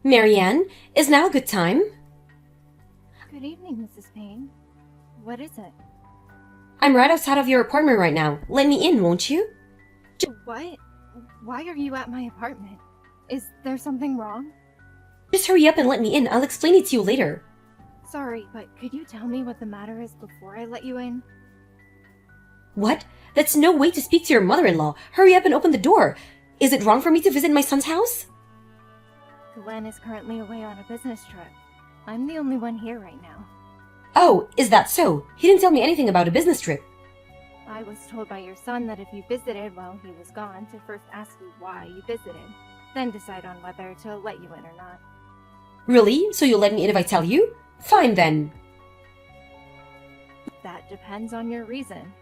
Marianne, is now a good time? Good evening, Mrs. Payne. What is it? I'm right outside of your apartment right now. Let me in, won't you? What? Why are you at my apartment? Is there something wrong? Just hurry up and let me in. I'll explain it to you later. Sorry, but could you tell me what the matter is before I let you in? What? That's no way to speak to your mother-in-law. Hurry up and open the door. Is it wrong for me to visit my son's house? Glenn is currently away on a business trip. I'm the only one here right now. Oh, is that so? He didn't tell me anything about a business trip. I was told by your son that if you visited while he was gone, to first ask you why you visited, then decide on whether to let you in or not. Really? So you'll let me in if I tell you? Fine then. That depends on your reason.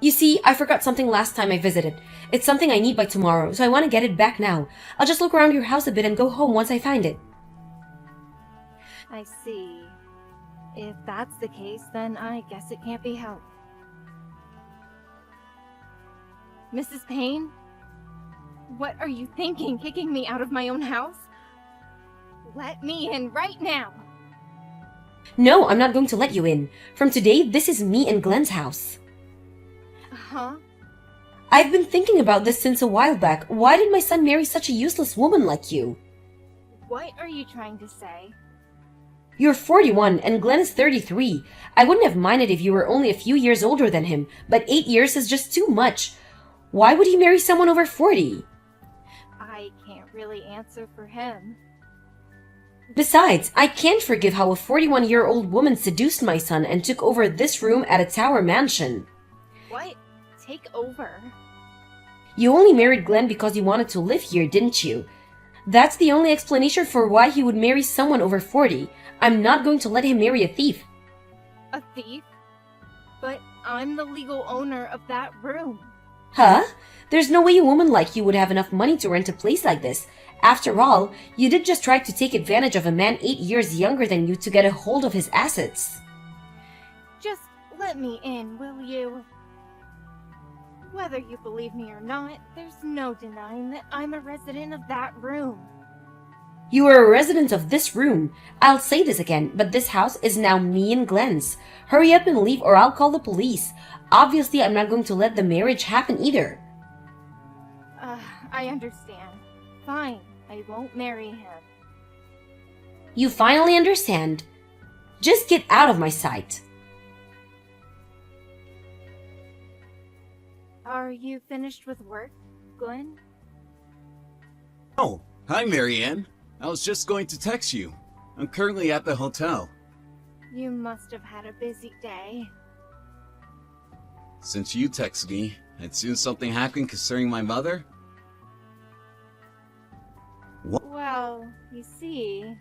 You see, I forgot something last time I visited. It's something I need by tomorrow, so I want to get it back now. I'll just look around your house a bit and go home once I find it. I see. If that's the case, then I guess it can't be helped. Mrs. Payne? What are you thinking, kicking me out of my own house? Let me in right now! No, I'm not going to let you in. From today, this is me and Glenn's house. Huh? I've been thinking about this since a while back. Why did my son marry such a useless woman like you? What are you trying to say? You're 41 and Glenn is 33. I wouldn't have minded if you were only a few years older than him, but 8 years is just too much. Why would he marry someone over 40? I can't really answer for him. Besides, I can't forgive how a 41-year-old woman seduced my son and took over this room at a tower mansion. What? Take over? You only married Glenn because you wanted to live here, didn't you? That's the only explanation for why he would marry someone over 40. I'm not going to let him marry a thief. A thief? But I'm the legal owner of that room. Huh? There's no way a woman like you would have enough money to rent a place like this. After all, you did just try to take advantage of a man 8 years younger than you to get a hold of his assets. Just let me in, will you? Whether you believe me or not, there's no denying that I'm a resident of that room. You are a resident of this room. I'll say this again, but this house is now me and Glenn's. Hurry up and leave or I'll call the police. Obviously, I'm not going to let the marriage happen either. I understand. Fine, I won't marry him. You finally understand. Just get out of my sight. Are you finished with work, Glenn? Oh, hi Marianne. I was just going to text you. I'm currently at the hotel. You must have had a busy day. Since you texted me, and soon something happened concerning my mother? Well, you see,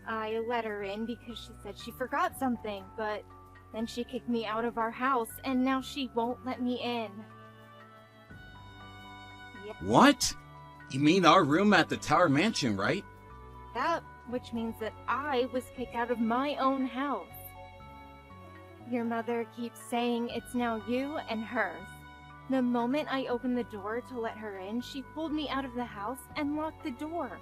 I let her in because she said she forgot something, but then she kicked me out of our house, and now she won't let me in. Yeah, What? You mean our room at the Tower Mansion, right? that, which means that I was kicked out of my own house. Your mother keeps saying it's now you and hers. The moment I opened the door to let her in, she pulled me out of the house and locked the door.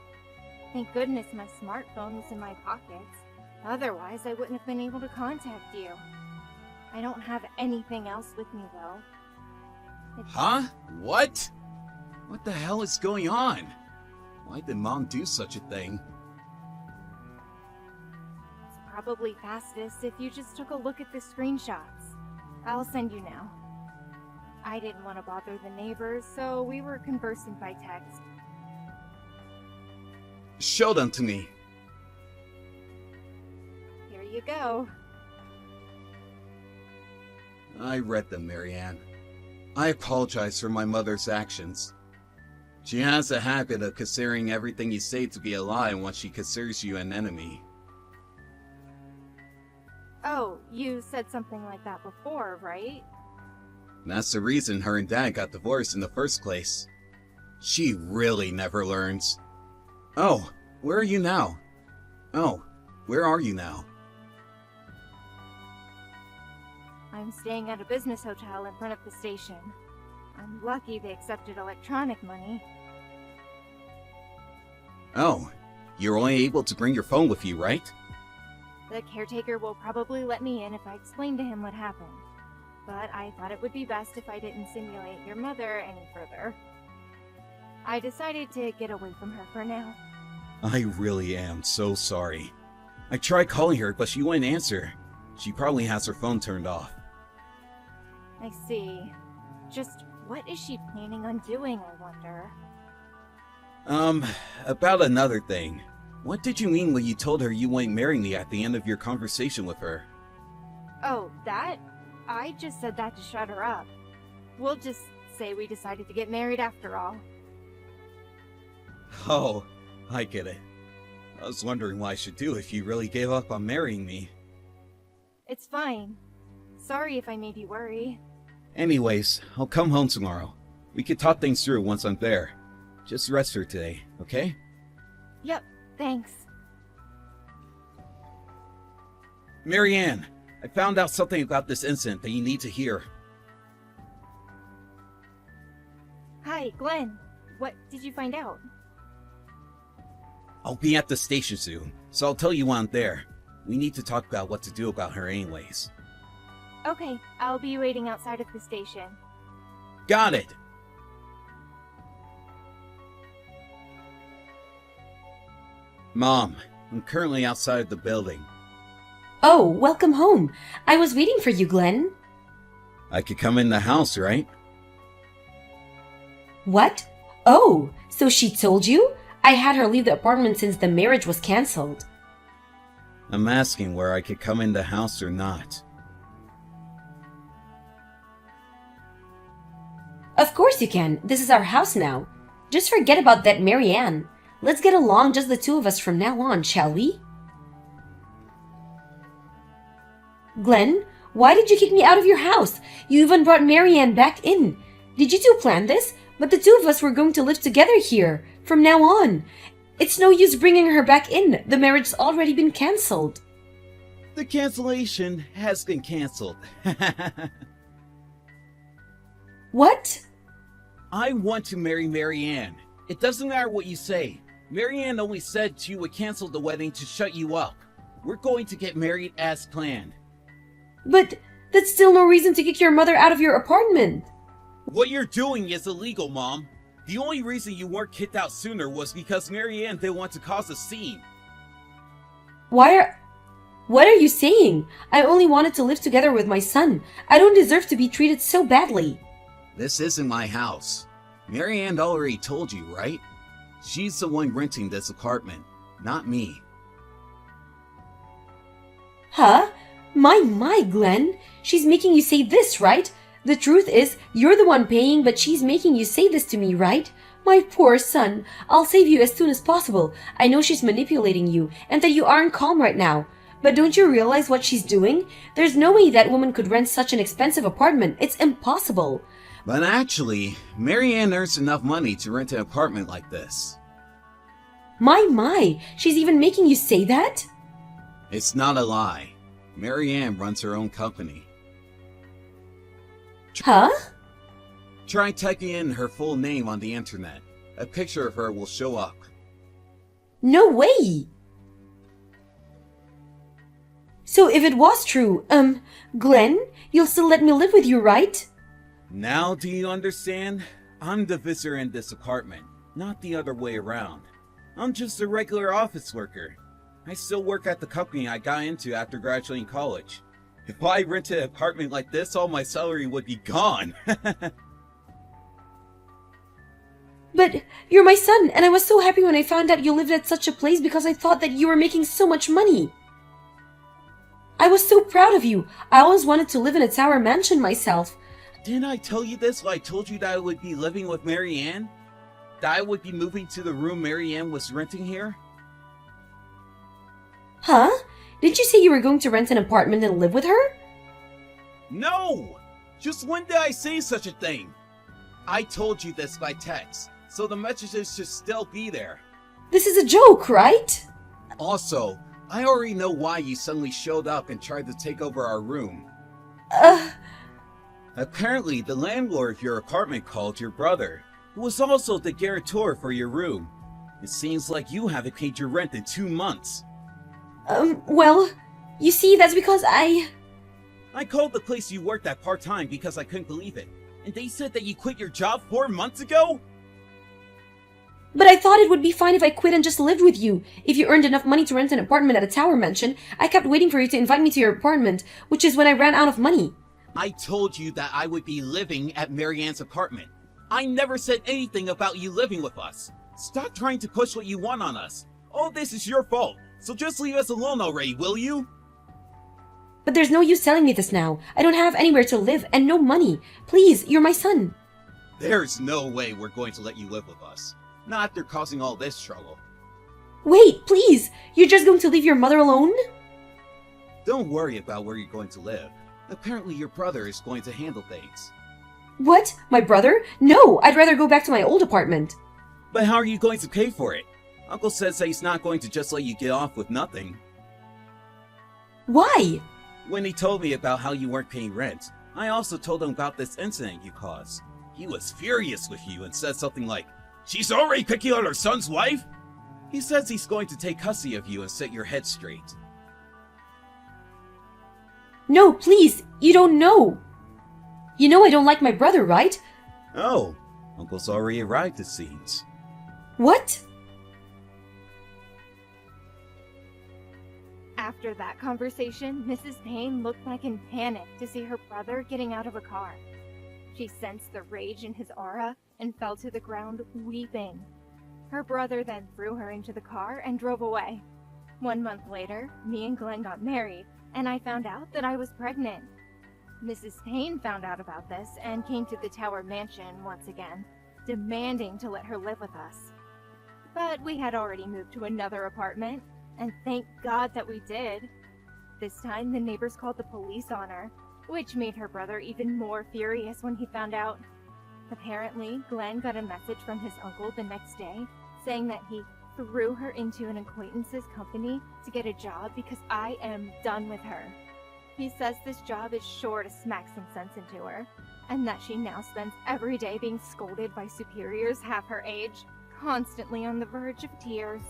Thank goodness my smartphone was in my pockets. Otherwise, I wouldn't have been able to contact you. I don't have anything else with me, though. Huh? What? What the hell is going on? Why did Mom do such a thing? It's probably fastest if you just took a look at the screenshots. I'll send you now. I didn't want to bother the neighbors, so we were conversing by text. Show them to me. Here you go. I read them, Marianne. I apologize for my mother's actions. She has a habit of considering everything you say to be a lie once she considers you an enemy. Oh, you said something like that before, right? That's the reason her and Dad got divorced in the first place. She really never learns. Oh, where are you now? Oh, where are you now? I'm staying at a business hotel in front of the station. I'm lucky they accepted electronic money. Oh, You're only able to bring your phone with you, right? The caretaker will probably let me in if I explain to him what happened. But I thought it would be best if I didn't simulate your mother any further. I decided to get away from her for now. I really am so sorry. I tried calling her, but she wouldn't answer. She probably has her phone turned off. I see. Just what is she planning on doing, I wonder? About another thing. What did you mean when you told her you wouldn't marry me at the end of your conversation with her? Oh, that? I just said that to shut her up. We'll just say we decided to get married after all. Oh, I get it. I was wondering what I should do if you really gave up on marrying me. It's fine. Sorry if I made you worry. Anyways, I'll come home tomorrow. We could talk things through once I'm there. Just rest for today, okay? Yep, thanks. Marianne, I found out something about this incident that you need to hear. Hi, Glenn. What did you find out? I'll be at the station soon, so I'll tell you when I'm there. We need to talk about what to do about her anyways. Okay, I'll be waiting outside of the station. Got it! Mom, I'm currently outside of the building. Oh, welcome home. I was waiting for you, Glenn. I could come in the house, right? What? Oh, so she told you? I had her leave the apartment since the marriage was cancelled. I'm asking where I could come in the house or not. Of course you can. This is our house now. Just forget about that Marianne. Let's get along just the two of us from now on, shall we? Glenn, why did you kick me out of your house? You even brought Marianne back in. Did you two plan this? But the two of us were going to live together here, from now on. It's no use bringing her back in. The marriage's already been cancelled. The cancellation has been cancelled. What? I want to marry Marianne. It doesn't matter what you say. Marianne only said she would cancel the wedding to shut you up. We're going to get married as planned. But that's still no reason to kick your mother out of your apartment. What you're doing is illegal, Mom. The only reason you weren't kicked out sooner was because Marianne didn't want to cause a scene. What are you saying? I only wanted to live together with my son. I don't deserve to be treated so badly. This isn't my house. Marianne already told you, right? She's the one renting this apartment, not me. Huh? My, Glenn. She's making you say this, right? The truth is, you're the one paying, but she's making you say this to me, right? My poor son. I'll save you as soon as possible. I know she's manipulating you, and that you aren't calm right now. But don't you realize what she's doing? There's no way that woman could rent such an expensive apartment. It's impossible. But actually, Marianne earns enough money to rent an apartment like this. My. She's even making you say that? It's not a lie. Marianne runs her own company. Huh? Try typing in her full name on the internet. A picture of her will show up. No way! So if it was true, Glenn, you'll still let me live with you, right? Now do you understand? I'm the visitor in this apartment, not the other way around. I'm just a regular office worker. I still work at the company I got into after graduating college. If I rented an apartment like this, all my salary would be gone. But you're my son, and I was so happy when I found out you lived at such a place because I thought that you were making so much money. I was so proud of you. I always wanted to live in a tower mansion myself. Didn't I tell you this when I told you that I would be living with Marianne? That I would be moving to the room Marianne was renting here? Huh? Didn't you say you were going to rent an apartment and live with her? No! Just when did I say such a thing? I told you this by text, so the messages should still be there. This is a joke, right? Also, I already know why you suddenly showed up and tried to take over our room. Apparently, the landlord of your apartment called your brother, who was also the guarantor for your room. It seems like you haven't paid your rent in 2 months. Well, you see, that's because I called the place you worked at part-time because I couldn't believe it. And they said that you quit your job 4 months ago? But I thought it would be fine if I quit and just lived with you. If you earned enough money to rent an apartment at a tower mansion, I kept waiting for you to invite me to your apartment, which is when I ran out of money. I told you that I would be living at Marianne's apartment. I never said anything about you living with us. Stop trying to push what you want on us. All this is your fault, so just leave us alone already, will you? But there's no use telling me this now. I don't have anywhere to live and no money. Please, you're my son. There's no way we're going to let you live with us. Not after causing all this trouble. Wait, please! You're just going to leave your mother alone? Don't worry about where you're going to live. Apparently your brother is going to handle things. What? My brother? No, I'd rather go back to my old apartment. But how are you going to pay for it? Uncle says that he's not going to just let you get off with nothing. Why? When he told me about how you weren't paying rent, I also told him about this incident you caused. He was furious with you and said something like, "She's already picking on her son's wife?" He says he's going to take custody of you and set your head straight. No, please, you don't know. You know I don't like my brother, right? Oh, Uncle's already arrived, it seems. What? After that conversation, Mrs. Payne looked back in panic to see her brother getting out of a car. She sensed the rage in his aura and fell to the ground weeping. Her brother then threw her into the car and drove away. 1 month later, me and Glenn got married, and I found out that I was pregnant. Mrs. Payne found out about this and came to the Tower Mansion once again, demanding to let her live with us. But we had already moved to another apartment, and thank God that we did. This time, the neighbors called the police on her, which made her brother even more furious when he found out. Apparently, Glenn got a message from his uncle the next day saying that he threw her into an acquaintance's company to get a job because I am done with her. He says this job is sure to smack some sense into her, and that she now spends every day being scolded by superiors half her age, constantly on the verge of tears.